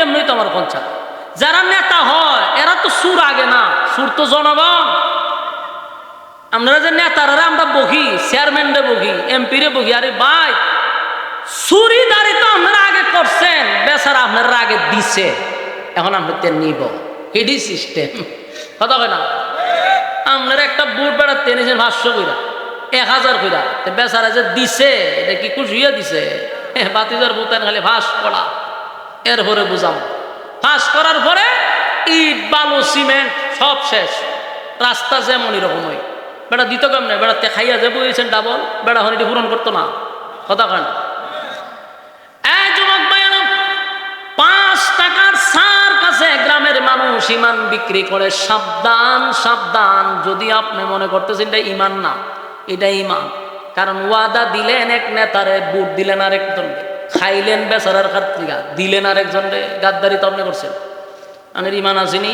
এমনি তো আমার পঞ্চা। যারা নেতা হয় এরা তো সুর আগে না, সুর তো জনগণ। আপনারা যে নেতারা আমরা বহি, চেয়ারম্যানরে বহি, এমপিরে বহি, আরে ভাই চুরিদারি তো আপনারা আগে করছেন, বেচারা আপনারা আগে দিছে, এখন আমরা তেল নিব, এডি সিস্টেম। কথা কয় না? আপনারা একটা বুট বেড়াতে এনেছেন 500 কইরা, 1000 কইরা, বেচারা যে দিছে এটা কি খুশিয়া দিছে? বাতিজার বুতান খালি ফাঁস করা, এরপরে বুঝাম। ফাঁস করার পরে ইট বালু সিমেন্ট সব শেষ, রাস্তা যেমন এরকম হয়। বেড়া দিত কেমন? বেড়াতে খাইয়া যে বইছেন ডাবল, বেড়া হনিটি পূরণ করতো না। কথা কয় না? 5 টাকার সার কাছে গ্রামের মানুষ ইমান বিক্রি করে। সাবধান সাবধান, যদি আপনি মনে করতেছেন এটা ইমান না, এটা ইমান। কারণ ওয়াদা দিলেন এক নেতারে, বুট দিলেন আরেকজন, খাইলেন বেচারার খাত্রিকা, দিলেন আরেকজনরে, গাদ্দারি তো আপনি করছেন। আনের ইমান আসেনি।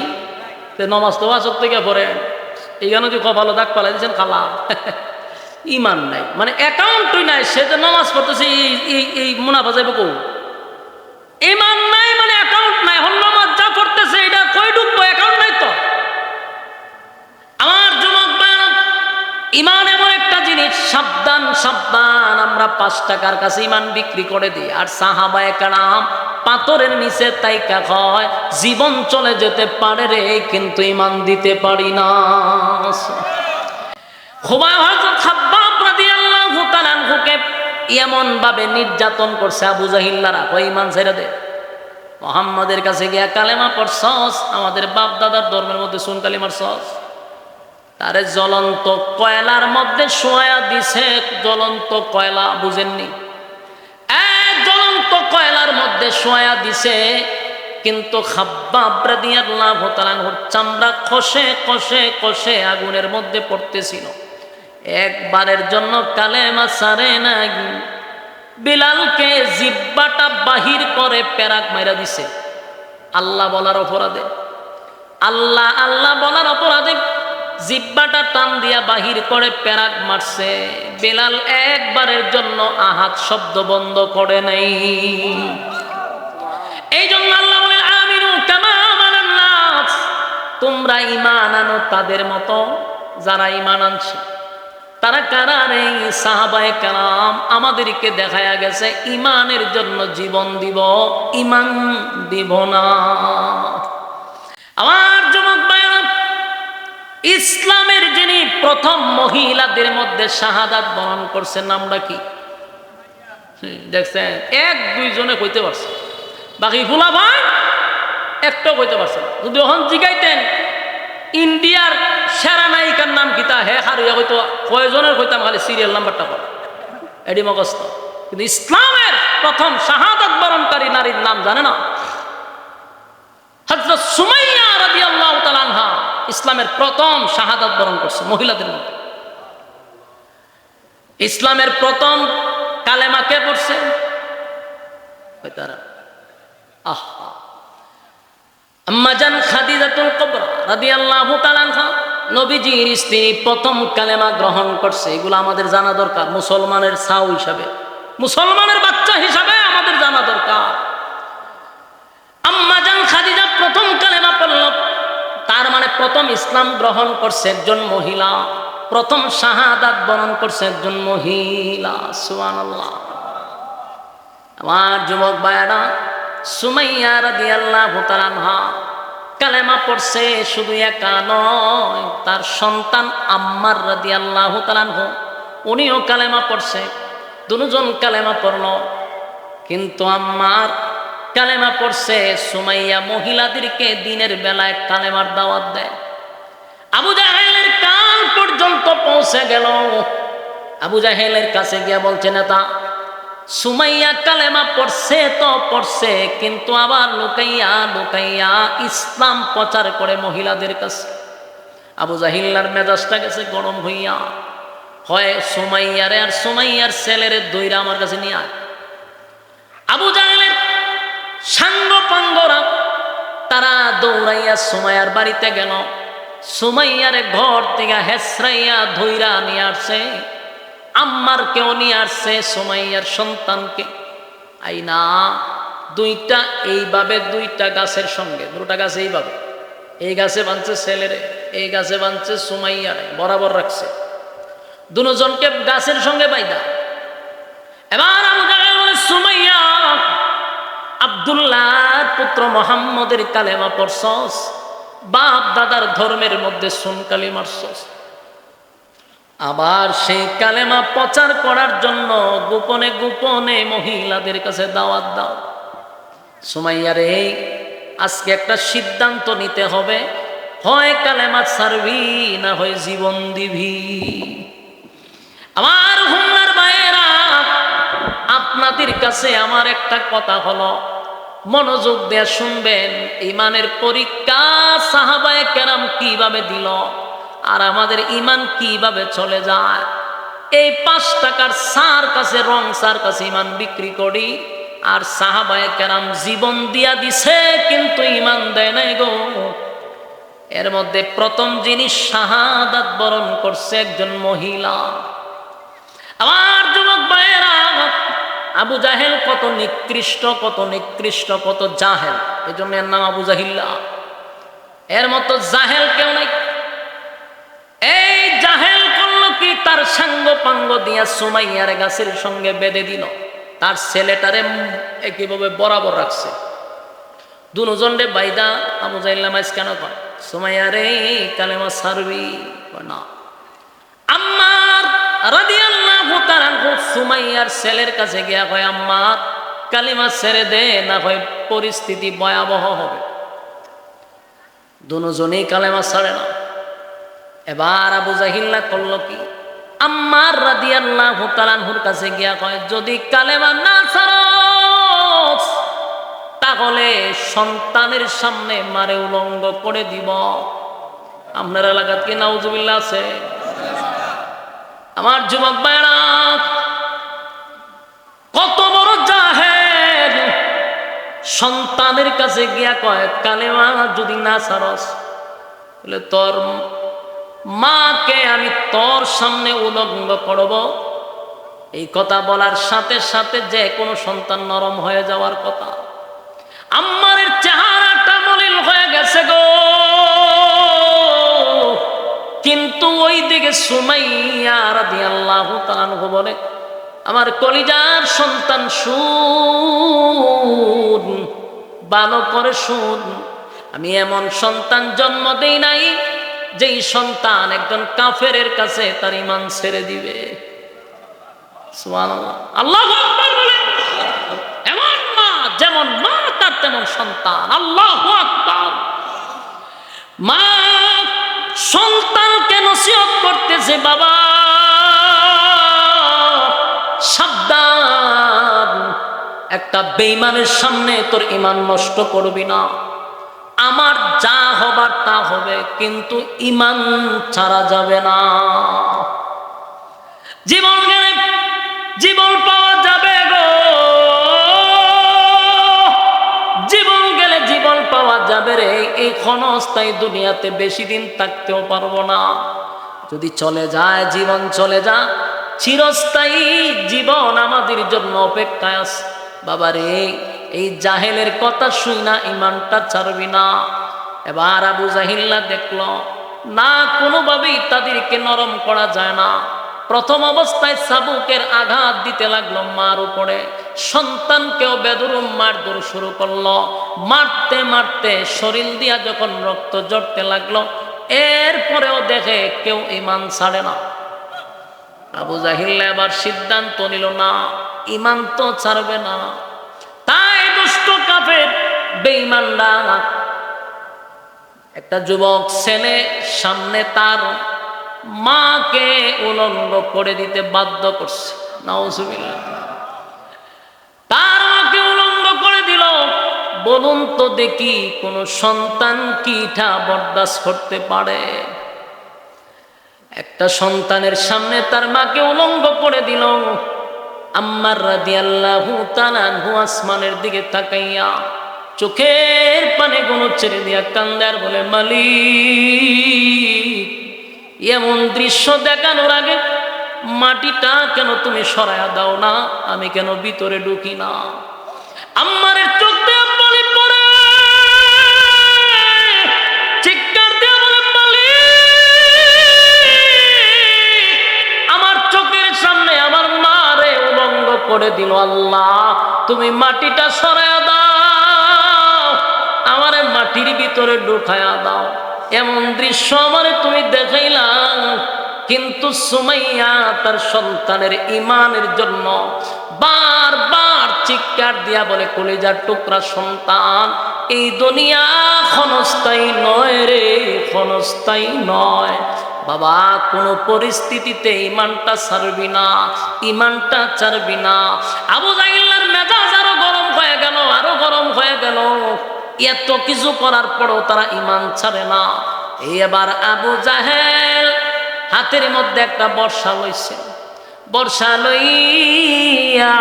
নমাজ তো ওয়াজক থেকে পড়ে, এইখানে যদি কপালো দাগ পালাই দিচ্ছেন খালা, ইমান নাই, মানে অ্যাকাউন্টই নাই। সে যে নমাজ পড়তেছে এই মুনাফা যাবে কৌ? ইমান নাই মানে অ্যাকাউন্ট নাই। এখন নামাজ যা পড়তেছে এটা কই ঢুকবো? অ্যাকাউন্ট নাই তো। আমার যুবক ভাইরা, ইমান এমন একটা জিনিস, সাবধান সাবধান। আমরা 5 টাকার কাছে ইমান বিক্রি করে দিই, আর সাহাবায়ে কেরাম পাথরের নিচে তাইকা হয়, জীবন চলে যেতে পারে রে, কিন্তু ইমান দিতে পারি না। হযরত খাব্বাব রাদিয়াল্লাহু তাআলা আনহুকে এমন ভাবে নির্যাতন করছে আবু জাহিল্লারা, কই ইমান ছেড়ে দে, মুহাম্মাদের কাছে গিয়া কালেমা পড়ছস, আমাদের বাপ দাদার ধর্মের মধ্যে শুন কালিমার সস। তারে জ্বলন্ত কয়লার মধ্যে শোয়া দিছে। জ্বলন্ত কয়লা বুঝেননি? জ্বলন্ত কয়লার মধ্যে শোয়া দিছে, কিন্তু খাব্বাব রাদিয়াল্লাহু তাআলা আনহুর চামড়া খসে খসে খসে আগুনের মধ্যে পড়তেছিল। একবারের জন্য কালেমা ছাড়ে নাই। বিলালকে জিব্বাটা বাহির করে পেরাক মাইরা দিছে আল্লাহ বলার অপরাধে। আল্লাহ আল্লাহ বলার অপরাধে জিব্বাটা টান দিয়া বাহির করে পেরাক মারছে। বিলাল একবারের জন্য আহাত শব্দ বন্ধ করে নাই। এই জন্য আল্লাহ বলেন, আমিনু কামা আমানান নাস, তোমরা ঈমান আনো তাদের মতো যারা ঈমান আনছে। তারা কারা রে? সাহাবায়ে কেরাম। আমাদেরকে দেখায়া গেছে ঈমানের জন্য জীবন দিব, ঈমান দিব না। আমার যুবক ভাইরা, ইসলামের যিনি প্রথম মহিলাদের মধ্যে শাহাদাত বরণ করছেন, নামটা কি দেখছেন? 1-2 জনে কইতে পারছে, বাকি ফুলা ভাই একটা কইতে পারছে না। যদি ওখান জিগাইতেন ইন্ডিয়ার সেরা নায়িকার নাম কিতা, হে হারিয়া হয়তো কয়জনের কইতাম, খালি সিরিয়াল নাম্বারটা পড়ে এডি মগস্ত। কিন্তু ইসলামের প্রথম শাহাদাত বরণকারী নারীর নাম জানে না? হযরত সুমাইয়া রাদিয়াল্লাহু তাআলা আনহা ইসলামের প্রথম শাহাদাত বরণ করছে মহিলাদের মধ্যে। ইসলামের প্রথম কালেমা কে পড়ছে? আহা, আম্মাজান খাদিজাতুল কুবরা রাদিয়াল্লাহু তাআলা আনহা, নবীজির স্ত্রী, প্রথম কালেমা গ্রহণ করছে। এগুলো আমাদের জানা দরকার। মুসলমানের ছাউ হিসাবে, মুসলমানের বাচ্চা হিসাবে আমাদের জানা দরকার। আম্মাজান খাদিজা প্রথম কালেমা পড়ল, তার মানে প্রথম ইসলাম গ্রহণ করছে একজন মহিলা, প্রথম শাহাদাত বরণ করছে একজন মহিলা। সুবহানাল্লাহ। আমার যুবক ভাইরা, সুমাইয়া রাদিয়াল্লাহু তাআলা আনহা কালেমা পড়ছে। শুধু একা নয়, তার সন্তান আম্মার রাদিয়াল্লাহু তাআলা আনহু উনিও কালেমা পড়ছে। দুজন কালেমা পড়ল, কিন্তু আম্মার কালেমা পড়ছে। সুমাইয়া মহিলাদেরকে দিনের বেলায় কালেমার দাওয়াত দেয়। আবু জাহেলের কান পর্যন্ত পৌঁছে গেল। আবু জাহেলের কাছে গিয়া বলছে, নেতা সুমাইয়া কালেমা পড়ছে তো পড়ছে, কিন্তু আবার লুকাইয়া লুকাইয়া ইসলাম প্রচার করে মহিলাদের কাছে। আবু জাহিল্লার মেজাজটা গেছে গরম হইয়া, হয় সুমাইয়ারে আর সুমাইয়ার ছেলেরে দইরা আমার কাছে নিয়ে আয়। আবু জাহেলের সাঙ্গ পাঙ্গরা তারা দৌড়াইয়া সুমাইয়ার বাড়িতে গেল। সুমাইয়ারে ঘর থেকে হেসরাইয়া ধইরা নিয়ে আসছে। আম্মার কেউ নিয়ে আসছে সুমাইয়ার সন্তানকে। আইনা দুইটা এইভাবে দুইটা গাছের সঙ্গে, দুটা গাছ এইভাবে, এই গাছে বাঁধছে ছেলেরে, এই গাছে বাঁধছে সুমাইয়ারে, বরাবর রাখছে দুজনকে গাছের সঙ্গে বাইদা। এবার আবু জাহেল বলে, সুমাইয়া, আব্দুল্লাহর পুত্র মুহাম্মদের কালেমা পড়ছস, বাপ দাদার ধর্মের মধ্যে সুন কালি মারছস, আবার সেই কালেমা প্রচার করার জন্য গোপনে গোপনে মহিলাদের কাছে দাওয়াত দাও। সুমাইয়া রে, আজকে একটা সিদ্ধান্ত নিতে হবে, হয় কালেমা ছাড়বি না হয় জীবন দিবি। আমার হুন্নার ভাইয়েরা, আপনাদের কাছে আমার একটা কথা হলো, মনোযোগ দিয়ে শুনবেন। ইমানের পরীক্ষা সাহাবায়ে কেরাম কিভাবে দিল, আর আমাদের ইমান কিভাবে চলে যায়। এই 5 টাকার সার কাছে, রং সার কাছে ইমান বিক্রি করি, আর সাহাবায়ে কেরাম জীবন দিয়া দিছে কিন্তু ইমান দেয় নাই গো। এর মধ্যে প্রথম জিনিস শাহাদাত বরণ করছে একজন মহিলা। আমার যুবক ভাইয়েরা, আবু জাহেল কত নিকৃষ্ট, কত নিকৃষ্ট, কত জাহেল, এই জন্য এর নাম আবু জাহিল্লা। এর মতো জাহেল কেউ নাই। এই জাহেল করলো কি, তার সাঙ্গ পাঙ্গ দিয়া সুমাইয়ার গাছের সঙ্গে বেঁধে দিল, তার ছেলেটারে একইভাবে বরাবর রাখছে। দুজনে বাইদা আবু জাহিল নামাজ কেন করে, সুমাইয়ারে কালেমা ছাড়বি না। আম্মার রাদিয়াল্লাহু তাআলা সুমাইয়ার ছেলের কাছে গিয়া কয়, আম্মা কালিমা ছেড়ে দে, না হয় পরিস্থিতি ভয়াবহ হবে। দুজনেই কালেমা ছাড়ে না। এবার আবু জাহিল্লা করলো কি, আম্মার রাদিয়াল্লাহু তাআলার কাছে গিয়া কয়, যদি কালেমা না ছাড়স তাহলে সন্তানের সামনে মারে উলঙ্গ করে দিব। আপনার এলাকাত কি নাউজুবিল্লাহ আছে? আমার যুবক ভাইরা, কত বড় জাহেল, সন্তানের কাছে গিয়া কয়, কালেমা যদি না ছাড়স বলে তোর মাকে আমি তোর সামনে উলঙ্গ করব। এই কথা বলার সাথে সাথে যে কোনো সন্তান নরম হয়ে যাওয়ার কথা। আম্মারের চেহারাটা মলিন হয়ে গেছে গো, কিন্তু ওই দিকে সুমাইয়া রাদিয়াল্লাহু তাআলা বলে, আমার কলিজার সন্তান শুন, ভালো করে শুন, আমি এমন সন্তান জন্ম দেই নাই যেই সন্তান একজন কাফেরের কাছে তার ঈমান ছেড়ে দিবে। সুবহানাল্লাহ, আল্লাহু আকবার বলেন। এমন মা, যেমন মা তার তেমন সন্তান। আল্লাহু আকবার। মা সন্তানকে নসিহত করতেছে, বাবা সাবধান, একটা বেঈমানের সামনে তোর ঈমান নষ্ট করবি না। আমার যা হবার তা হবে, কিন্তু ঈমান ছাড়া যাবে না। জীবন গেলে জীবন পাওয়া যাবে গো, জীবন গেলে জীবন পাওয়া যাবে রে। এই ক্ষণস্থায়ী দুনিয়াতে বেশি দিন থাকতেও পারবো না। যদি চলে যায় জীবন, চলে যা, চিরস্থায়ী জীবন আমাদের জন্য অপেক্ষায় আছে। বাবারে, এই জাহেলের কথা শুই না ঈমানটা ছাড়বি না। এবার আবু জাহিল্লা দেখল না, কোনোভাবেই তাদেরকে নরম করা যায় না। প্রথম অবস্থায় চাবুকের আঘাত দিতে লাগলো মার উপরে, সন্তানকেও বেদরুম মারধর শুরু করলো। মারতে মারতে শরীর দিয়া যখন রক্ত ঝরতে লাগলো, এরপরেও দেখে কেউ ঈমান ছাড়ে না। আবু জাহিল্লা এবার সিদ্ধান্ত নিল, না, ঈমান তো ছাড়বে না। তাই দুষ্ট কাফের বেঈমানরা একটা যুবক ছেলে সামনে তার মাকে উলঙ্গ করে দিতে বাধ্য করছে। নাউজুবিল্লাহ। তার মাকে উলঙ্গ করে দিল। বলুন তো দেখি, কোন সন্তান কি এটা বরদাস্ত করতে পারে? একটা সন্তানের সামনে তার মাকে উলঙ্গ করে দিল। আম্মার রাদিয়াল্লাহু তাআলা আসমানের দিকে তাকাইয়া চোখের পানি গুলো ছেড়ে দিয়া কান্দে আর বলে, মালিক, এমন দৃশ্য দেখানোর আগে মাটিটা কেন তুমি সরায়া দাও না? আমি কেন ভিতরে ঢুকি না? আম্মারের করে দিল, আল্লাহ তুমি মাটিটা সরায়া দাও, আমারে মাটির ভিতরে ঢুকায়া দাও। এমন দৃশ্য আমারে তুমি দেখাইলাম। কিন্তু সুমাইয়া তার সন্তানের ঈমানের জন্য বারবার চিৎকার দিয়া বলে, কলিজার টুকরা সন্তান, এই দুনিয়া ক্ষণস্থায়ী নয় রে, ক্ষণস্থায়ী নয়। বাবা কোনো পরিস্থিতিতে ঈমানটা ছাড়বি না, ঈমানটা ছাড়বি না। আবু জাহেলের মেজাজ আরো গরম হয়ে গেল, আরো গরম হয়ে গেল। এত কিছু করার পরও তারা ঈমান ছাড়ে না। এবার আবু জাহেল হাতের মধ্যে একটা বর্ষা লইছে, বর্ষা লইয়া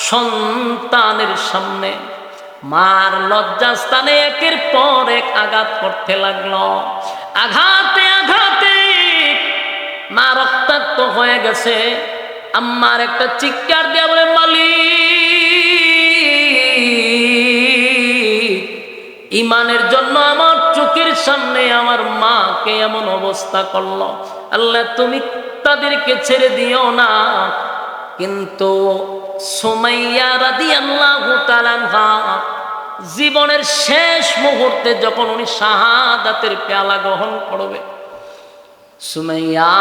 সন্তানের সামনে মার লজ্জাস্থানে একের পর এক আঘাত করতে লাগলো। আঘাতে আঘাতে মা রক্তাক্ত হয়ে গেছে। আম্মার একটা চিৎকার দিয়া বলে, মালিক, ঈমানের জন্য আমার চোখের সামনে আমার মাকে এমন অবস্থা করলো, আল্লাহ তুমি তাদেরকে ছেড়ে দিও না। কিন্তু সুমাইয়া রাদিয়াল্লাহু তাআলা আনহা জীবনের শেষ মুহূর্তে যখন উনি শাহাদাতের পেয়ালা গ্রহণ করবে, সুমাইয়া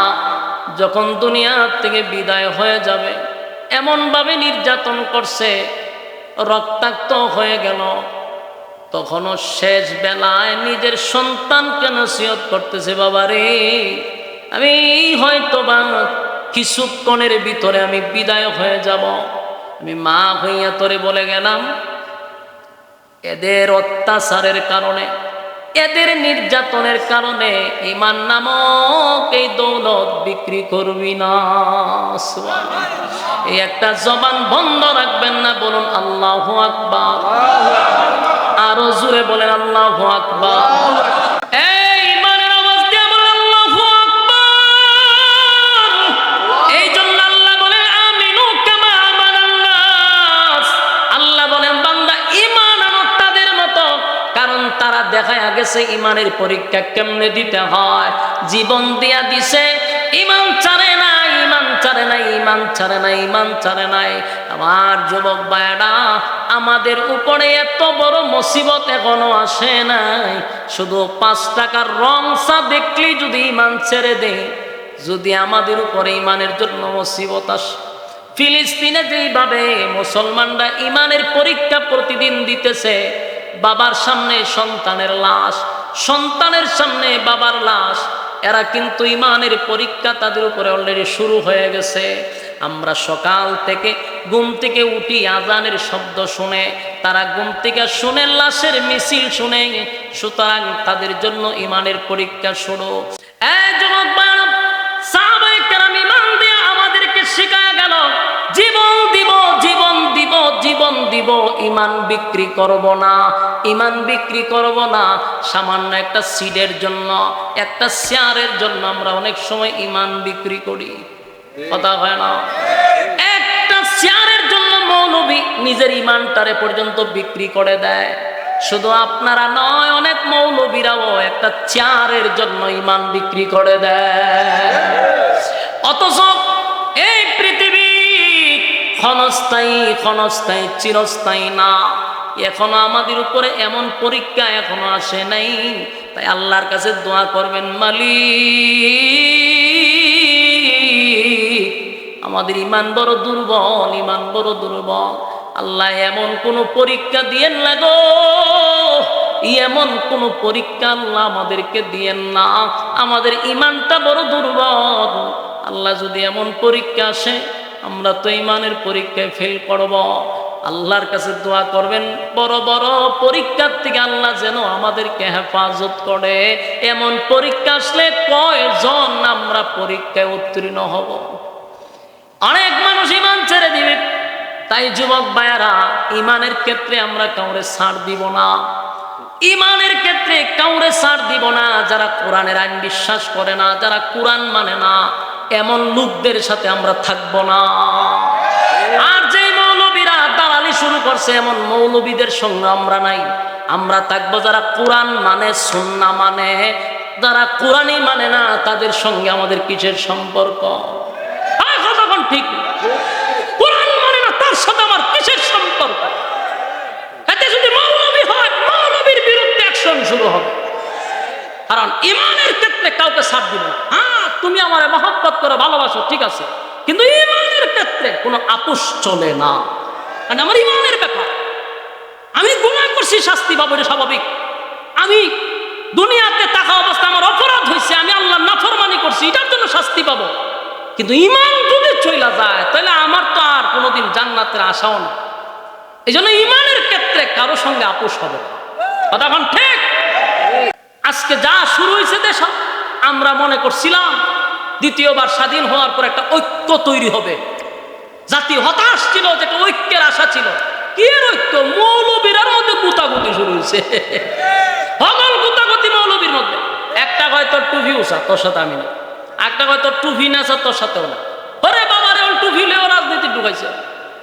যখন দুনিয়া থেকে বিদায় হয়ে যাবে, এমনভাবে নির্যাতন করছে, রক্তাক্ত হয়ে গেল। তখনও শেষ বেলায় নিজের সন্তানকে নসিহত করতেছে, বাবা রে, আমি হয়তো বা কিছুক্ষণের ভিতরে আমি বিদায় হয়ে যাব, আমি মা হইয়া তোরে বলে গেলাম, এদের অত্যাচারের কারণে, এদের নির্যাতনের কারণে ঈমান নামক এই দৌলত বিক্রি করবি না। এই একটা জবান বন্ধ রাখবেন না, বলুন আল্লাহু আকবার। আরো জোরে বলেন আল্লাহু আকবার। এই ঈমানের আওয়াজ দিয়ে বলেন আল্লাহু আকবার। এই জন্য আল্লাহ বলেন, আমিনু কামা আমানান নাস। আল্লাহ বলেন, বান্দা ঈমান আনো তাদের মতো, কারণ তারা দেখায় গেছে ঈমানের পরীক্ষা কেমনে দিতে হয়, জীবন দিয়া দিছে, ঈমান ছাড়ে না, ঈমান ছাড়ে নাই, ঈমান ছাড়ে নাই, ঈমান ছাড়ে নাই। আমার যুবক ভাইরা, আমাদের উপরে এত বড় মুসিবত এখনো আসে নাই। শুধু 5 টাকার রং চা দেখলেই যদি ঈমান ছেড়ে দেয়, যদি আমাদের উপরে ঈমানের জন্য মুসিবত আসে। ফিলিস্তিনে যেইভাবে মুসলমানরা ঈমানের পরীক্ষা প্রতিদিন দিতেছে, বাবার সামনে সন্তানের লাশ, সন্তানের সামনে বাবার লাশ, এরা কিন্তু ঈমানের পরীক্ষা তাদের উপরে অলরেডি শুরু হয়ে গেছে। আমরা সকাল থেকে ঘুম থেকে উঠি, আজানের শব্দ শুনে, তারা ঘুম থেকে শুনে লাশের মিছিল শুনে, সুতরাং তাদের জন্য ঈমানের পরীক্ষা শুরু। এই যুবক ভাইরা, সাহাবায়ে কেরাম ঈমান দিয়ে আমাদেরকে শিখায়া গেল, জীবন দিব, জীবন দিব, জীবন দিব, ঈমান বিক্রি করব না, ঈমান বিক্রি করব না। সামান্য একটা সিডের জন্য, একটা শেয়ারের জন্য আমরা অনেক সময় ঈমান বিক্রি করি, কথা হয় না? একটা শেয়ারের জন্য মৌলবী নিজের ঈমানটারে পর্যন্ত বিক্রি করে দেয়। শুধু আপনারা নয়, অনেক মৌলবীরাও একটা চেয়ারের জন্য ঈমান বিক্রি করে দেয়। অথচ এই পৃথিবী ক্ষণস্থায়ী, ক্ষণস্থায়ী, চিরস্থায়ী না। এখনো আমাদের উপরে এমন পরীক্ষা এখনো আসে নাই। তাই আল্লাহর কাছে দোয়া করবেন, মালিক, আমাদের ঈমান বড় দুর্বল, ঈমান বড় দুর্বল। আল্লাহ এমন কোন পরীক্ষা দিয়েন না গো, এমন কোন পরীক্ষা আল্লাহ আমাদেরকে দিয়েন না, আমাদের ঈমানটা বড় দুর্বল। আল্লাহ যদি এমন পরীক্ষা আসে, আমরা তো ঈমানের পরীক্ষায় ফেল করব। আল্লাহর কাছে দোয়া করবেন, বড় বড় পরীক্ষার থেকে আল্লাহ যেন আমাদেরকে হেফাজত করে। এমন পরীক্ষা আসলে কয়জন আমরা পরীক্ষায় উত্তীর্ণ হব? অনেক মানুষ ঈমান ছেড়ে দিবে। তাই যুবক ভাইয়ারা, ঈমানের ক্ষেত্রে আমরা কাউরে ছাড় দিব না, ঈমানের ক্ষেত্রে কাউরে ছাড় দিব না। যারা কোরআনের আইন বিশ্বাস করে না, যারা কোরআন মানে না, এমন লোকদের সাথে আমরা থাকব না। আর যে মৌলবীরা দালালি শুরু করছে, এমন মৌলবীদের সঙ্গে আমরা নাই। আমরা থাকবো যারা কোরআন মানে, সুন্নাহ মানে। যারা কোরআনই মানে না, তাদের সঙ্গে আমাদের কিসের সম্পর্ক? ঠিক, কোরআন সাথে আমার কিসের সম্পর্ক? এতে যদি মৌলবী হয়, মৌলবীর বিরুদ্ধে অ্যাকশন শুরু হবে। কারণ ইমানের ক্ষেত্রে কাউকে ছাড় দিবে না। হ্যাঁ, তুমি আমার মহব্বত করে ভালোবাসো, ঠিক আছে, কিন্তু ইমানের ক্ষেত্রে কোনো আপোষ চলে না। কারণ আমার ইমানের ব্যাপার। আমি গুনাহ করছি, শাস্তি পাবো, এটা স্বাভাবিক। আমি দুনিয়াতে থাকা অবস্থা আমার অপরাধ হয়েছে, আমি আল্লাহর নাফরমানি করছি, এটার জন্য শাস্তি পাবো। কিন্তু ইমান যদি চইলা যায়, তাহলে আমার তো আর কোনোদিন জান্নাতের আশাও না। এই জন্য ইমানের ক্ষেত্রে কারো সঙ্গে আপোষ হবে না। কথা এখন ঠিক? আজকে যা শুরু হয়েছে দেশ, আমরা মনে করছিলাম দ্বিতীয়বার স্বাধীন হওয়ার পর একটা ঐক্য তৈরি হবে। জাতি হতাশ ছিল, যেটা ঐক্যের আশা ছিল। কি এর ঐক্য? মৌলবীর মধ্যে গুতাগুতি শুরু হয়েছে। হগল গুতাগুতি মৌলবীর মধ্যে। একটা কয় তোর টুপি উষা, তোর সাথে আমি না। একটা কয় তোর টুপি না, তোর সাথেও না। ওরে বাবা রে, টুপি লেও রাজনীতি ঢুকাইছে।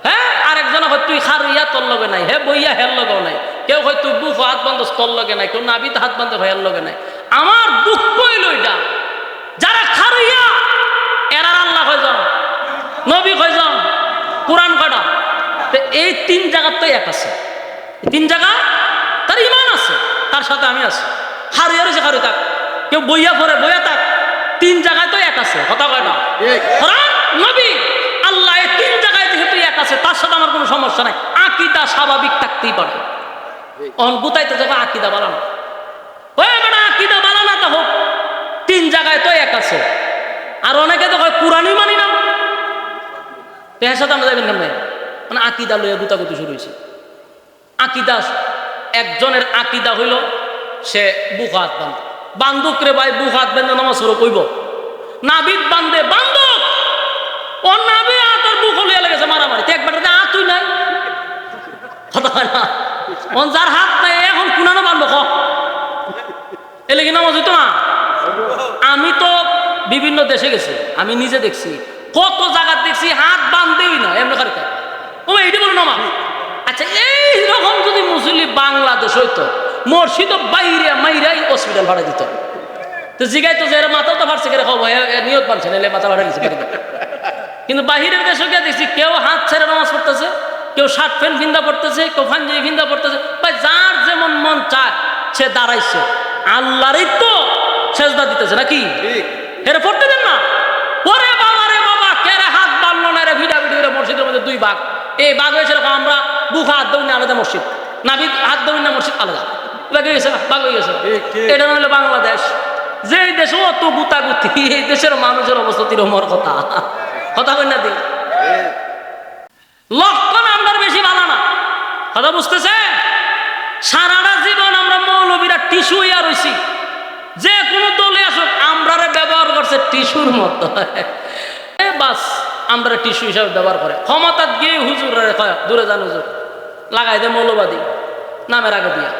হ্যাঁ, আরেকজন হয় তুই খারইয়া তোর লগে নাই, হে বইয়া হের লগেও নাই। কেউ হয় তুই বুক হাত বান্ধ তোর লগে নাই, কেউ নাবিতে হাত বান্ধে ভাইয়ের লগে নাই। আমার দুঃখ হইল এটা, যারা খারইয়া এরা আল্লাহ কয় যান, নবী কয় যান, কোরআন কয়টা? এই তিন জায়গার তো এক আছে। তিন জায়গা তার ইমান আছে, তার সাথে আমি আছি। হারিয়ে রয়েছে, হারিয়ে থাক। কেউ বইয়া পড়ে বইয়া থাক, তিন জায়গায় তো এক আছে। কথা কয়টা? কোরআন, নবী, আল্লাহ, এই তিন জায়গায় যেহেতু এক আছে, তার সাথে আমার কোনো সমস্যা নাই। আকীদা স্বাভাবিক থাকতেই পারে। গুতাইতে যাবে আকীদা বানানো, ওই বেটা আকীদা বানানা তা হোক, তিন জায়গায় তো এক আছে। আর অনেকে তো হয় কোরআনই মানি না, এর সাথে আমরা যাবেন কেন? মানে আকীদা লইয়া গুতাগুতি শুরু হয়েছে। আকীদা, একজনের আকীদা হইল সে বুক হাত বান্ধে, বান্ধুক রে ভাই, বুক হাত বেঁধে নামাজ শুরু কইব। নাবিদ বান্ধে, বান্ধব ও নাবি তোর বুক হলিয়া লেগেছে মারামারি, একবার তুই নাই। কথা হয় না? যার হাত নাই এখন কুনানো বান্ধব খ এলে কি নামাজ হইতো না? আমি তো বিভিন্ন দেশে গেছি, আমি নিজে দেখছি, কত জায়গা দেখছি হাত বান্ধেই না, এমনি খালি ও এইটি বলো নামাজ। আচ্ছা, এইরকম যদি মুসলিম বাংলাদেশ হইতো, মসজিদ বাইরে মাইরাই হসপিটাল ভাড়া দিত। তো জিগাই তো যে এরা মাথাও তো ফাটছে, নিয়ত বানছে, এলে মাথা ভাড়া দিচ্ছে। কিন্তু বাহিরের দেশে গিয়ে দেখছি কেউ হাত ছেড়ে নামাজ পড়তেছে, কেউ শার্ট প্যান্ট ভিন্দা পড়তেছে, কেউ পাঞ্জাবি ভিন্দা পড়তেছে। ভাই, যার যেমন মন চায় সে দাঁড়াইছে, আল্লাহরই তো সেজদা দিতেছে নাকি? এরা পড়তে দেন না? ওরে বাবা রে বাবা, কে রে হাত বানলো না রে, ভিড়া ভিড়ি করে মসজিদের মধ্যে দুই ভাগ। এই ভাগ হয়েছে এরকম, আমরা বুক হাত দৌড় না আলাদা মসজিদ, নাবিদ হাত দৌড় না মসজিদ আলাদা, ভাগ হয়ে গেছে না? ভাগ হয়ে গেছে। এটা হলো বাংলাদেশ, যে দেশে অত গুতাগুতি, এই দেশের মানুষের অবস্থা তিরমর কথা। কথা কই না দি লক্ষণ আমরা বেশি ভালো না। কথা বুঝতেছে? সারাটা জীবন আমরা মৌলবীরা টিস্যু ইয়া রইছি, যে কোনো দলে আসুক আমরা ব্যবহার করছে টিস্যুর মতো। বাস আমরা টিস্যু হিসাবে ব্যবহার করে, ক্ষমতা গিয়ে হুজুর দূরে যান, হুজুর লাগাই দে মৌলবাদী নামের আগে দিয়া।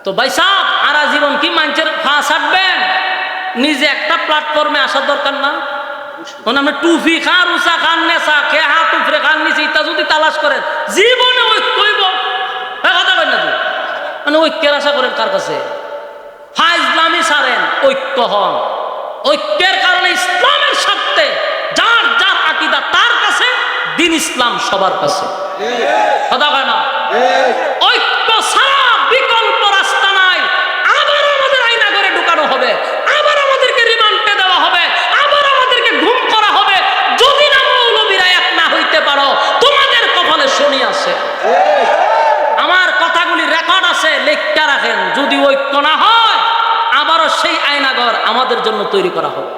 তো ভাই সাহ, আরা জীবন কি মানুষের ফাঁস হাঁটবেন? নিজে একটা প্ল্যাটফর্মে আসার দরকার না? আমরা টুফি খান, উষা খান, নেশা খেয়ে হাত উপরে খান, নিচে ইত্যাদি যদি তালাশ করেন, জীবনে ঐক্য হইব? কথা বলেন না, তুই মানে ঐক্যের আশা করেন কার কাছে? ফাইজলামি ছাড়েন, ঐক্য হন। ঐক্যের কারণে ইসলামের স্বার্থে যার যার আকীদা তার কাছে, দিন ইসলাম সবার কাছে। কথা কয় না? ঐক্য ছাড়া বিকল্প রাস্তা নাই। আবার আমাদের আয়না করে ঢুকানো হবে, আবার আমাদেরকে রিমান্ডে দেওয়া হবে, আবার আমাদেরকে ঘুম করা হবে। যদি না মৌলবীরা এক না হইতে পারো, তোমাদের কপালে শনি আছে। আমার কথাগুলি রেকর্ড আছে, লেখা রাখেন। যদি ঐক্য না হয়, আবারও সেই আয়নাঘর আমাদের জন্য তৈরি করা হবে।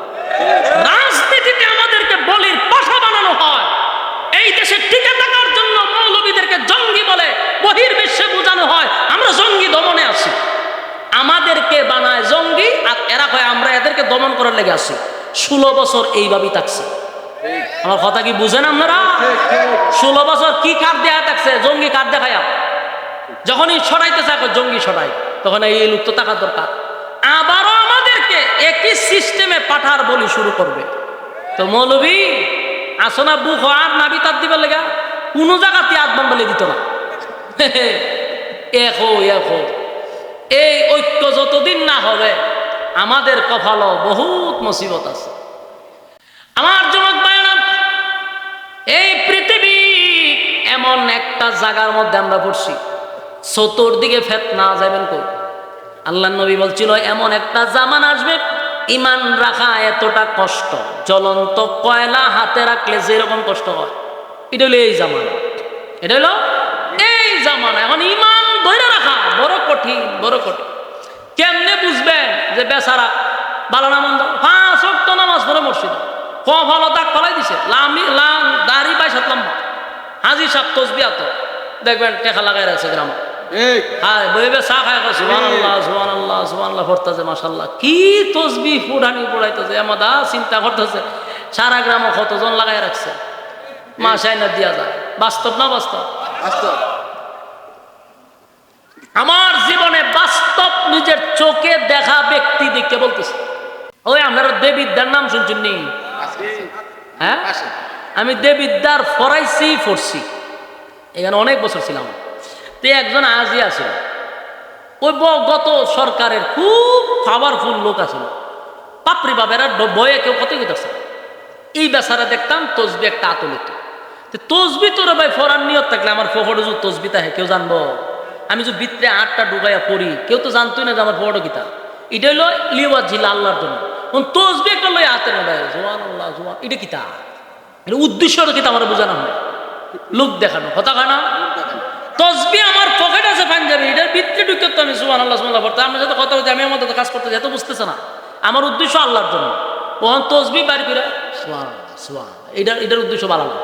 রাজনীতিতে আমাদেরকে বলির পাশা বানানো হয়। এই দেশে টিকে থাকার জন্য মৌলবীদেরকে জঙ্গি বলে বহির্বিশ্বে বোঝানো হয় আমরা জঙ্গি দমনে আছি। আমাদেরকে বানায় জঙ্গি, আর এরা কয় আমরা এদেরকে দমন করার লেগে আছি। 16 বছর এইভাবেই থাকছে। আমার কথা কি বুঝেন আপনারা? 16 বছর কি কার্ড দেয়া থাকছে? জঙ্গি কার্ড দেখায়া। যখনই সরাইতে চায় জঙ্গি সরাই, তখন এই লোক তো টাকার দরকার। আবারও আমাদেরকে একই সিস্টেমে পাঠার বলি শুরু করবে। তো মৌলবী আসনা বুক আর নাবি তার দিবার লেগা কোনো জায়গাতে আদবান বলে দিত না। এখো এই ঐক্য যতদিন না হবে, আমাদের কপালও বহুত মুসিবত আছে। আমার যুবক ভাইরা, এই পৃথিবী এমন একটা জায়গার মধ্যে আমরা পড়ছি, চতুর্দিকে ফিতনা, যাবেন কই? আল্লাহ নবী বলছিল এমন একটা জামানা আসবে ইমান রাখা এতটা কষ্ট, জ্বলন্ত কয়লা হাতে রাখলে যেরকম কষ্ট হয়, এটা হলো এই জামানা, এটা হলো এই জামানা। এখন ইমান ধরে রাখা বড় কঠিন, বড় কঠিন। কেমনে বুঝবেন যে বেচারা ভালো না মন্দ? 5 ওয়াক্ত নামাজ পড়ে মসজিদে, ভালো দাগ ফলাই দিছে, দাড়ি 22 লম্বা, হাজি সাহেব তসবিহ তো দেখবেন টেকা লাগাই রাখছে গ্রামে, চা খায়, সুবহানাল্লাহ সুবহানাল্লাহ সুবহানাল্লাহ পড়তেছে, মাশাআল্লাহ কি তসবিহ ফুটানি পড়াইতেছে, আমাদা চিন্তা করতেছে সারা গ্রামে কতজন লাগাই রাখছে, মাসায় না দিয়া যায়। বাস্তব না বাস্তব? আমার জীবনে বাস্তব নিজের চোখে দেখা ব্যক্তি দেখতে বলতেছে। ওই আপনারা দেবিদ্যার নাম শুনছেন নি? হ্যাঁ, আমি দেবিদ্যার পড়ছি, এখানে অনেক বছর ছিলাম। তো একজন আজি আছিল, ওই গত সরকারের খুব পাওয়ারফুল লোক আছিল, পাপড়ি বাবেরা বয়ে কেউ কত গেছে। এই বেচারা দেখতাম তসবি একটা আতলিত, তসবি তোর ভাই ফরার নিয়ত থাকলে আমার ফোফটো যদি তসবি থাকে কেউ জানবো? আমি যদি ভিতরে 8টা ঢুকাইয়া পড়ি কেউ তো জানতোই না যে আমার ফোফটো কিতা। এটা হইলো লিওয়াজ ছিল আল্লাহর জন্য। তসবি একটা লই হাতের মধ্যে, সুবহানাল্লাহ সুবহান, এটা কিতা, এটা উদ্দেশ্যটা কিতা আমার বোঝানো হয়, লোক দেখানো, কথা কয় না? তসবি আমার পকেট আছে পাঞ্জাবি, এটার ভিতরে ঢুকে তো আমি সুবহানাল্লাহ সুবহানাল্লাহ পড়তে, আমার সাথে কথা বলতে, আমি আমার মতো কাজ করতে এত বুঝতেছে না, আমার উদ্দেশ্য আল্লাহর জন্য। ওখান তসবি বাড়ি করে সুবহানাল্লাহ সুবহানাল্লাহ, এটার উদ্দেশ্য ভালো না।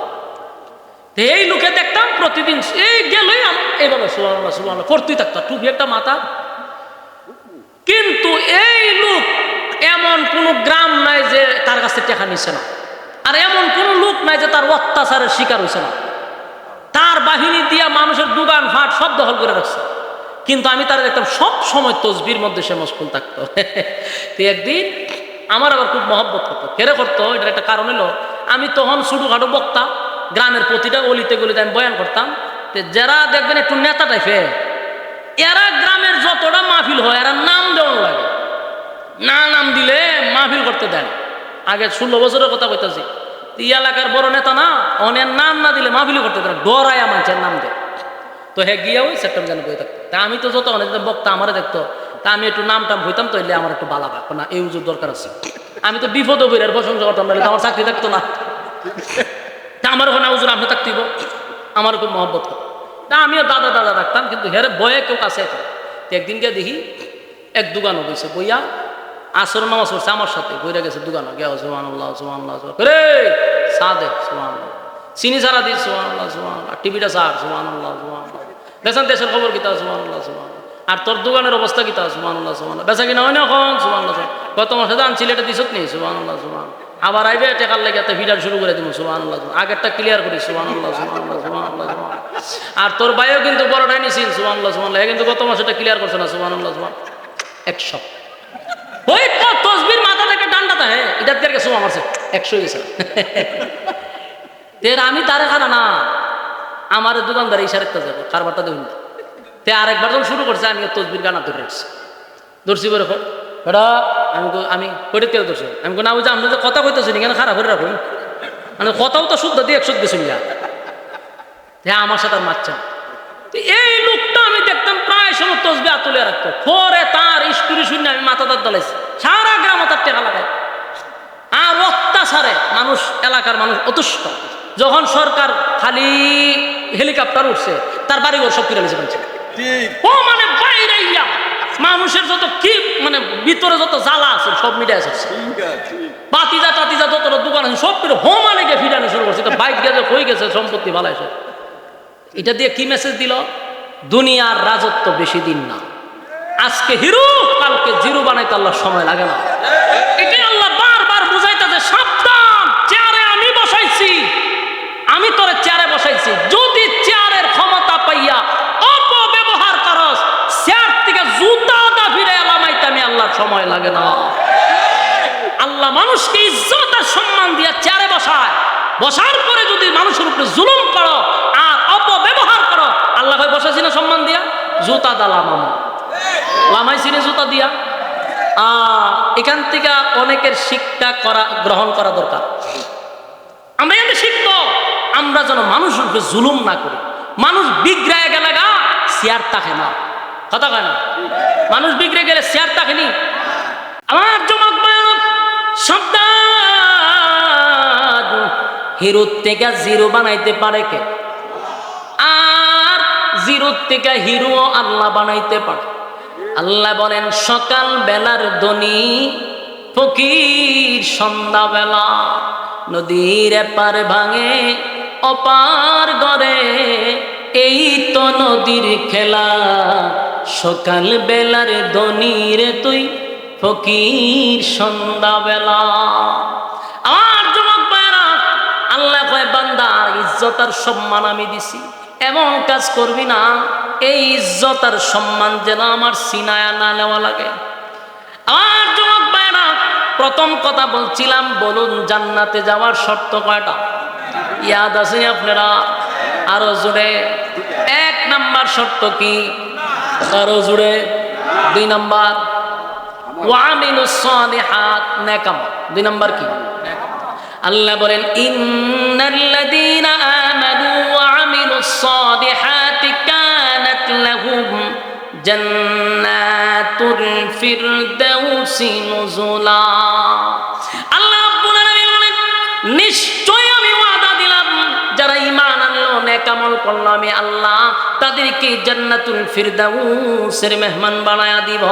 এই লোকে দেখতাম প্রতিদিন এই গেলই এইভাবে সুবহানাল্লাহ সুবহানাল্লাহ পড়তেই থাকতো, টুপি একটা মাথা। কিন্তু এই লোক এমন কোন গ্রাম নাই যে তার কাছে টাকা নিচ্ছে না, আর এমন কোন লোক নাই যে তার অত্যাচারের শিকার হয়েছে না। তার বাহিনী দিয়া মানুষের দোকান ফাট সব দখল করে রাখছে, কিন্তু আমি তারা দেখতাম সব সময় তসবির মধ্যে সে মশগুল থাকতো। তো একদিন আমার আবার খুব মহব্বত করতো, কেড়ে করতো, এটার একটা কারণ হলো আমি তখন ছোটখাটো বক্তা, গ্রামের প্রতিটা অলিতে গলিতে আমি বয়ান করতাম। তো যারা দেখবেন একটু নেতা টাইপের, এরা গ্রামের যতটা মাহফিল হয় এরা নাম দেওয়ার লাগে, না নাম দিলে মাহফিল করতে দেন। আগে 16 বছরের কথা কইতাছি, এই এলাকার বড় নেতা না, অনেক নাম না দিলে মাহফিল করতে দেন, ডরায়া মানুষের নাম দেয়। তো হ্যাঁ গিয়া ওই সেপ্টেম্বর যেন বই থাকতো। তা আমি তো যত অনেক বক্তা আমারে দেখতো, তা আমি একটু নাম টাম হইতাম, তো এলে আমার একটু বালা লাগতো না, এই উজুর দরকার আছে। আমি তো বিপদ বইয়ের প্রশংসা করতাম, না আমার চাকরি থাকতো না। তা আমার ওখানে উজুর আপনি থাকতেইব, আমার খুব মহব্বত করতো। তা আমিও দাদা দাদা রাখতাম, কিন্তু হেরে বয়ে কেউ কাছে। একদিন গিয়ে দেখি এক দোকানও বইছে, বইয়া আসর নামাজ পড়ছে আমার সাথে, বইরা গেছে দোকানে, গিয়া সুবহানাল্লাহ সুবহানাল্লাহ রে চা দে, সুবহানাল্লাহ চিনি সারা দিস, সুবহানাল্লাহ সুবহানাল্লাহ টিভিটা সার, সুবহানাল্লাহ সুবহানাল্লাহ বেচান দেশের খবর কিতা, সুবহানাল্লাহ সুবহানাল্লাহ আর তোর দোকানের অবস্থা কিতা, সুবহানাল্লাহ সুবহানাল্লাহ বেচা কিনা হয় না এখন, সুবহানাল্লাহ গত মাসে দান সিলেটে দিছত নি, সুবহানাল্লাহ সুবহানাল্লাহ আবার আইবে টেকার লেগে একটা ভিডিও শুরু করে দিব, সুবহানাল্লাহ আগেরটা ক্লিয়ার করি, সুবহানাল্লাহ সুবহানাল্লাহ সুবহানাল্লাহ আর তোর ভাইও কিন্তু বড়টাই নিছিস, সুবহানাল্লাহ সুবহানাল্লাহ কিন্তু গত মাসে এটা ক্লিয়ার করছে না, সুবহানাল্লাহ সুবহানাল্লাহ 100 ওই তো তসবির মাথা থেকে ডান্ডাটা, হ্যাঁ এটার দিয়ে গেছে আমার 100 গেছে। আমি তারে খানা না, আমার দোকানদার ইশারেরটা যাবে কারবারটা দেখুন। তে আরেকবার যখন শুরু করছে আমি তসবির গানা ধরে রাখছি, ধরছি বলে বেটা আমি কইতে কেউ ধরছি, আমি না বুঝি আপনি যে কথা কইতেছি কেন খারাপ করে রাখুন, মানে কথাও তো শুদ্ধ দিয়ে 100 দিয়ে শুনলা, হ্যাঁ আমার সাথে আর মারছেন। এই লোকটা আমি দেখতাম প্রায় সময় তসবি আতুলে রাখতো, পরে তার স্টোরি শুনে আমি মাথা দাঁত দলাইছি, সারা গ্রাম তার টেকা লাগায়। আর অত্যাচারে মানুষ, এলাকার মানুষ অতুষ্ট। যখন সরকার খালি হেলিকপ্টার উঠছে, তার বাড়িঘর সব কিনে নিয়েছে। ও মানে বাইরে মানুষের যত কি মানে ভিতরে যত জ্বালা আছে সব মিটাই যাচ্ছে, বাতিজা টাতিজা যত দোকান আছে সব কিনে হোমানে গিয়ে ফিরানো শুরু করছে। বাইক গেছে, হয়ে গেছে, সম্পত্তি ভালো আছে। এটা দিয়ে কি মেসেজ দিল? দুনিয়ার রাজত্ব বেশি দিন না, আজকে হিরো কালকে জিরো বানাইতে আল্লাহ সময় লাগে না। এটাই আল্লাহ বারবার বুঝাইতেছে, সাবধান, চেয়ারে আমি বসাইছি, আমি তোরে চেয়ারে বসাইছি, যদি চেয়ারের ক্ষমতা পাইয়া অপব্যবহার করস, চেয়ার থেকে জুতা দা ফিরে এলামাইতে আমি আল্লাহর সময় লাগে না। আল্লাহ মানুষকে ইজ্জত আর সম্মান দিয়া চেয়ারে বসায়, বসার পরে যদি মানুষের উপরে জুলুম করো আর অপব্যবহার করো, আল্লাহ ভাই বসাইছি না সম্মান দিয়া, জুতা দা লামামা লামাইছি না জুতা দিয়া। এখান থেকে অনেকের শিক্ষা গ্রহণ করা দরকার। আমরা এতে শিখবো আমরা যেন মানুষের উপরে জুলুম না করি। মানুষ বিগড়ায় গেলে গা চেয়ার তাকে না, কথা কয় না, মানুষ বিগড়ে গেলে চেয়ার তাকেনি। আমার যুবক ভাইরা সাবধান, হিরোর থেকে জিরো বানাইতে পারে কে? আর জিরোর থেকে হিরো আল্লাহ বানাইতে পারে। আল্লাহ বলেন সকাল বেলার ধনী ফকির সন্ধ্যাবেলা, নদীর এপার ভাঙে অপার গড়ে, এই তো নদীর খেলা, সকাল বেলার ধনী রে তুই ফকির সন্ধ্যাবেলা। আমার যুবক ভাইরা, আল্লাহ কয় বান্দা ইজ্জত আর সম্মান আমি দিছি, এমন কাজ করবি না এই ইজ্জত আর সম্মান যেন আমার সিনায়া না নেওয়া লাগে। আমার যুবক ভাইরা, প্রথম কথা বলছিলাম, বলুন জান্নাতে যাওয়ার শর্ত কয়টা? ইয়াদ আছে আপনারা? আরো জোরে। 1 নাম্বার শর্ত কি? আরো জোরে। 2 নাম্বার ওয়ামিলুস সালিহাত, নেক আমল। 2 নাম্বার কি? আল্লাহ বলেন ইন্নাল্লাযীনা আমানু ওয়া আমিলুস সালিহাতি কানাত লাহুম জান্নাতুল ফিরদাউসি নুজুলা। আল্লাহ রাব্বুল আলামিন বলেন নিশ্চয় আমি ওয়াদা দিলাম যারা ঈমান আনলো নেক আমল করলো আমি আল্লাহ তাদেরকে জান্নাতুল ফিরদাউসের মেহমান বানায়া দিব।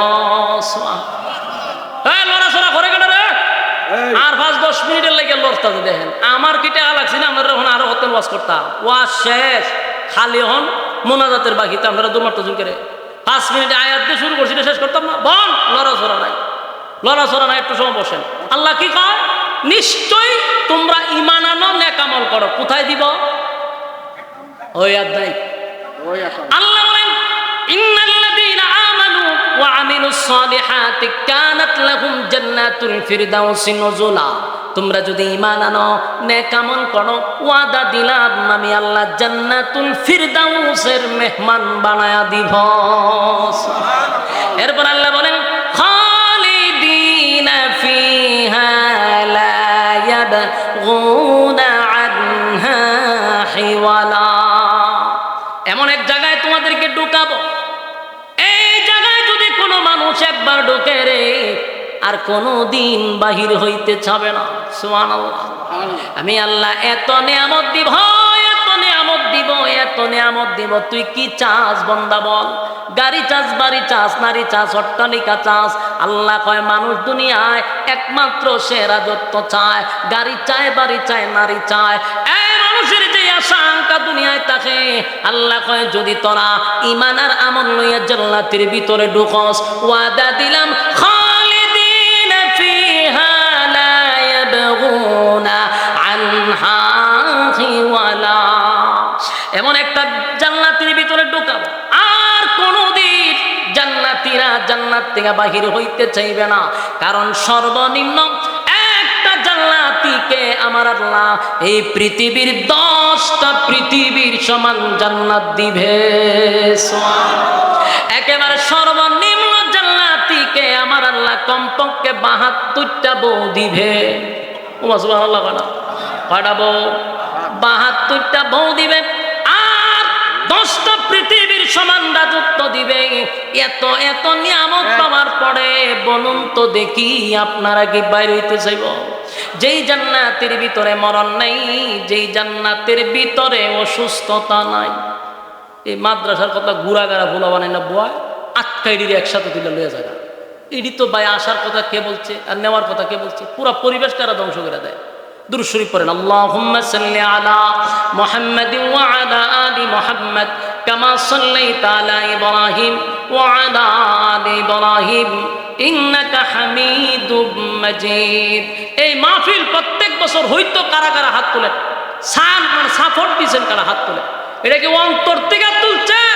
এই লড়াছড়া করে কেন রে? আর 5-10 মিনিটের লেগে লড়তে দেখেন আমার কি টাকা লাগছে না? আমরা এখন আরো হতেন ওয়াজ করতাম, ওয়াজ শেষ খালি হন মোনাজাতের বাকিতে আমরা দুমারটা জুন করে 5 মিনিটে আয়াত দিয়ে শুরু করছি, শেষ করতাম না। বল লড়াছড়া নাই, লড়াছড়া নাই, একটু সময় বসেন। আল্লাহ কি কয়? নিশ্চয় তোমরা ঈমান আনো নেক আমল করো। কোথায় দিব? ওই আয়াত। আল্লাহ বলেন ইন্নাল্লাযীনা আমানু ওয়া আমিলুস সালিহাতি কানাত লাহুম জান্নাতুল ফিরদাউসি নুজুলা। তোমরা যদি ঈমান আনো নেক আমল করো, ওয়াদা দিলাম আমি আল্লাহ জান্নাতুল ফিরদাউসের মেহমান বানায়া দিব। এরপর আল্লাহ বলেন খালিদিনা ফিহা লা ইয়াবগুনা আনহা হিওয়ালা। এমন এক জায়গায় তোমাদেরকে ঢুকাবো, এই জায়গায় যদি কোনো মানুষ একবার ঢুকে রে আর কোনো দিন বাহির হইতে চাবে না। সুবহানাল্লাহ। আমি আল্লাহ এত নিয়ামত দিব, এত নিয়ামত দিব, এত নিয়ামত দিব, তুই কি চাস বান্দা বল? গাড়ি চাস, বাড়ি চাস, নারী চাস, অট্টালিকা চাস? আল্লাহ কয় মানুষ দুনিয়ায় একমাত্র সে রাজত্ব চায়, গাড়ি চায়, বাড়ি চায়, নারী চায়। এই মানুষের যে আশঙ্কা দুনিয়ায় থাকে, আল্লাহ কয় যদি তোরা ঈমান আর আমল লইয়া জান্নাতের ভিতরে ঢুকস, ওয়াদা দিলাম খালিদিনা ফিহা লা ইয়াবগুনা আনহা হিওয়ালা। এমন একটা জান্নাতের ভিতরে ঢুকাবো আর কোনদিন জান্নাতীরা জান্নাত থেকে বাহির হইতে চাইবে না। কারণ সর্বনিম্ন একটা জান্নাতীকে আমার আল্লাহ এই পৃথিবীর 10টা পৃথিবীর সমান জান্নাত দিবে। একেবারে সর্বনিম্ন জান্নাতীকে আমার আল্লাহ কমপক্ষে 72টা বউ দিবে। ওমা সুবহানাল্লাহ। কয়টা বউ? 72টা বউ দিবে আর 10টা পৃথিবীর সমান রাজত্ব দিবে। এত এত নিয়ামত পাওয়ার পরে বলুন তো দেখি আপনারা কি বাইরে হইতে চাইব? যেই জান্নাতের ভিতরে মরণ নাই, যেই জান্নাতের ভিতরে অসুস্থতা নাই। এই মাদ্রাসার কথা গুড়াগাড়া ভোলা বানাই না বয় আটকাইডির একসাথে তুলে লয়ে যায়। এটি তো ভাই আসার কথা কে বলছে আর নেওয়ার কথা কে বলছে? পুরা পরিবেশটা ধ্বংস করে দেয়। দুরূদ শরীফ পড়েন আল্লাহুম্মা সাল্লি আলা মুহাম্মাদিন ওয়া আলা আলি মুহাম্মাদ কামা সাল্লাইতা আলা ইব্রাহিম ওয়া আলা আলি ইব্রাহিম ইন্নাকা হামিদুম মাজিদ। এই মাহফিল প্রত্যেক বছর হইতো কারা কারা হাত তোলেন? সাপোর্ট দিয়েছেন কারা? হাত তোলেন। এটা কি অন্তর থেকে তুলছেন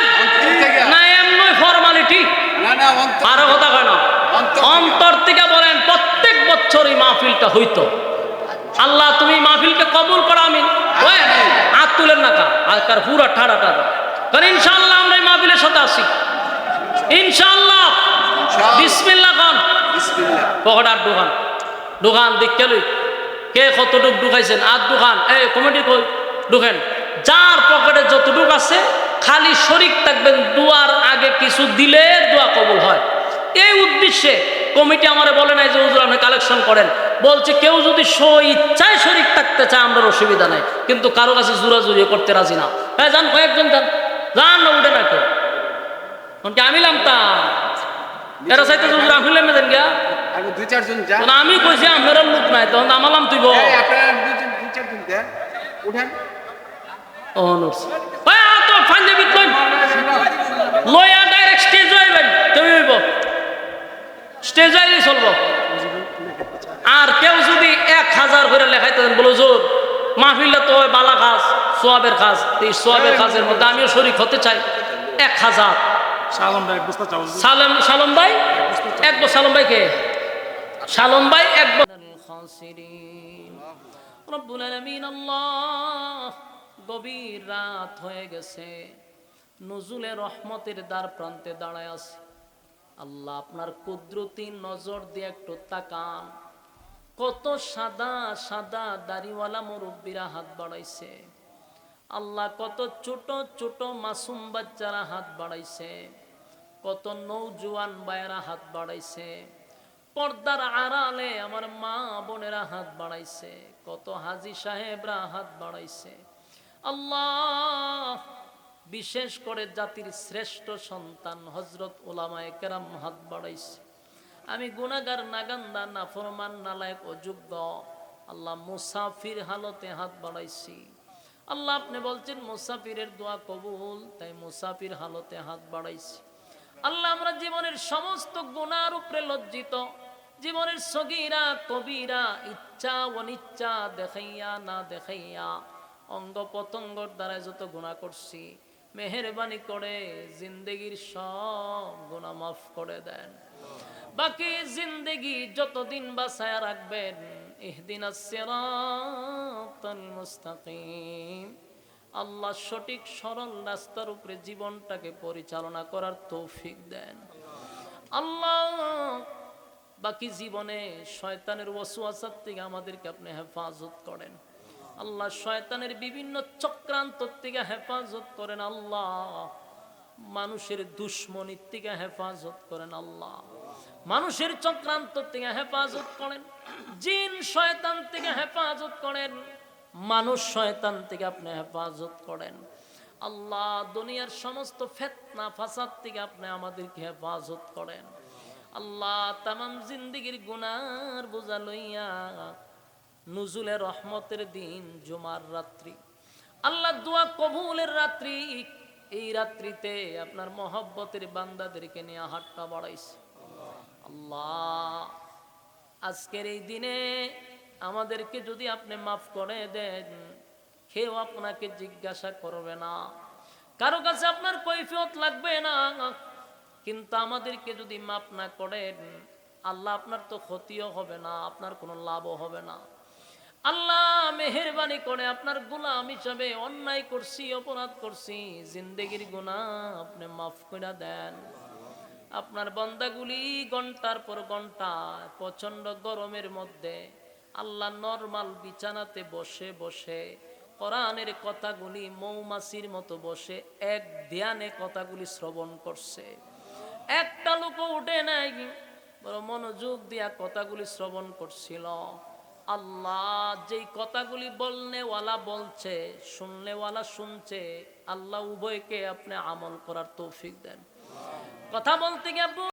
না এমনি ফরমালিটি? আরো কথা কয় না, অন্তর থেকে বলেন। প্রত্যেক বছর এই মাহফিলটা হইতো। আল্লাহ তুমি মাহফিলকে কবুল করো। আমিন। হাত তুলেন না কার পুরা ঠাড়া ঠাড়া। কারণ ইনশাআল্লাহ আমরা এই মাহফিলের সাথে আসি ইনশাআল্লাহ। বিসমিল্লাহ খান। পকেটার দোকান দোকান দেখে লই কে কতটুক ঢুকাইছেন আর দোকান এই কমিটি কই ঢুকেন যার পকেটে যতটুকু আছে খালি শরিক থাকবেন, দুয়ার আগে কিছু দিলে দোয়া কবুল হয়। এই উদ্দেশ্যে কমিটি আমারে বলে নাই যে হুজুর আপনি কালেকশন করেন, বলছে কেউ যদি ইচ্ছায় শরিক থাকতে চায় আমরা অসুবিধা নাই, কিন্তু কারো কাছে জোরাজুরি করতে রাজি না। হ্যাঁ যান, কয়েকজন যান, যান না উঠে না কেউ। আমি নামতাম এরা চাইতে হুজুর আমি নেমে দেন গিয়া, আমি কইছি আপনার লোক নাই, তখন আমালাম তুই উঠেন লয়া ডাইরেক্ট স্টেজ হইবেন, তুমি হইব স্টেজ হইলে চলবো। আর কেউ যদি 1000 করে লেখাইতে দেন, বলো জোর মাহফিলটা তো বালা কাজ, সোয়াবের কাজ, এই সোয়াবের কাজের মধ্যে আমিও শরীক হতে চাই। 1000 সালম ভাই এক বছর, সালম ভাই কে? সালম ভাই এক বছর। রব্বুল আলামিন আল্লাহ, গভীর রাত হয়ে গেছে, নজুলে রহমতের দ্বার প্রান্তে দাঁড়ায় আছে। আল্লাহ আপনার কুদরতি নজর দিয়ে একটু তাকান, কত সাদা সাদা দাড়িওয়ালা মুরব্বীরা হাত বাড়াইছে। আল্লাহ কত ছোট ছোট মাসুম বাচ্চারা হাত বাড়াইছে, কত নৌজওয়ান ভাইয়েরা হাত বাড়াইছে, পর্দার আড়ালে আমার মা বোনেরা হাত বাড়াইছে, কত হাজী সাহেবরা হাত বাড়াইছে। আল্লাহ বিশেষ করে জাতির শ্রেষ্ঠ সন্তান হযরত উলামায়ে কেরাম হাত বাড়াইছে। আমি গুনাহগার, নাগান্দা, নাফরমান, নালায়েক, অযোগ্য আল্লাহ মুসাফির হালতে হাত বাড়াইছি। আল্লাহ আপনি বলছেন মুসাফিরের দোয়া কবুল, তাই মুসাফির হালতে হাত বাড়াইছি। আল্লাহ আমরা জীবনের সমস্ত গুনার উপরে লজ্জিত, জীবনের সগীরা কবিরা, ইচ্ছা অনিচ্ছা, দেখাইয়া না দেখাইয়া, অঙ্গ পতঙ্গর দ্বারা যত গুনাহ করছি, মেহেরবানি করে জিন্দেগির সব গুনাহ মাফ করে দেন। বাকি জিন্দেগি যতদিন বাঁচায়া রাখবেন, ইহদিনাস সিরাতাল মুস্তাকিম, আল্লাহ সঠিক সরল রাস্তার উপরে জীবনটাকে পরিচালনা করার তৌফিক দেন। আল্লাহ বাকি জীবনে শয়তানের ওয়াসওয়াসা থেকে আমাদেরকে আপনি হেফাজত করেন। আল্লাহ শয়তানের বিভিন্ন চক্রান্ত থেকে হেফাজত করেন। আল্লাহ মানুষের দুশ্মনির থেকে হেফাজত করেন। আল্লাহ মানুষের চক্রান্ত থেকে হেফাজত করেন, জিন শয়তান থেকে হেফাজত করেন, মানুষ শয়তান থেকে আপনি হেফাজত করেন। আল্লাহ দুনিয়ার সমস্ত ফিতনা ফাসাদ থেকে আপনি আমাদেরকে হেফাজত করেন। আল্লাহ তামাম জিন্দেগির গুনার বোঝা লইয়া নুজুলে রহমতের দিন জুমার রাত্রি, আল্লাহ দোয়া কবুলের রাত্রি, এই রাত্রিতে আপনার মহব্বতের বান্দাদেরকে নিয়ে হাতটা বাড়াইছে। আল্লাহ আজকের এই দিনে আমাদেরকে যদি আপনি মাফ করে দেন, কেউ আপনাকে জিজ্ঞাসা করবে না, কারো কাছে আপনার কৈফিয়ত লাগবে না, কিন্তু আমাদেরকে যদি মাফ না করেন আল্লাহ আপনার তো ক্ষতিও হবে না, আপনার কোনো লাভও হবে না। আল্লাহ মেহেরবানি করে আপনার গোলাম হিসাবে অন্যায় করছি, অপরাধ করছি, জিন্দেগির গুনাহ আপনি মাফ করে দেন। আপনার বান্দাগুলি ঘন্টার পর ঘন্টা প্রচন্ড গরমের মধ্যে আল্লাহ নরমাল বিছানাতে বসে বসে কোরআনের কথাগুলি মৌমাছির মতো বসে এক ধ্যানে কথাগুলি শ্রবণ করছে। একটা লোকও উঠে নাই, বড় মনোযোগ দিয়া কথাগুলি শ্রবণ করছিল। আল্লাহ যেই কথাগুলি বলনেওয়ালা বলছে, শুননেওয়ালা শুনছে, আল্লাহ উভয়কে আপনি আমল করার তৌফিক দেন। কথা বলতে গিয়ে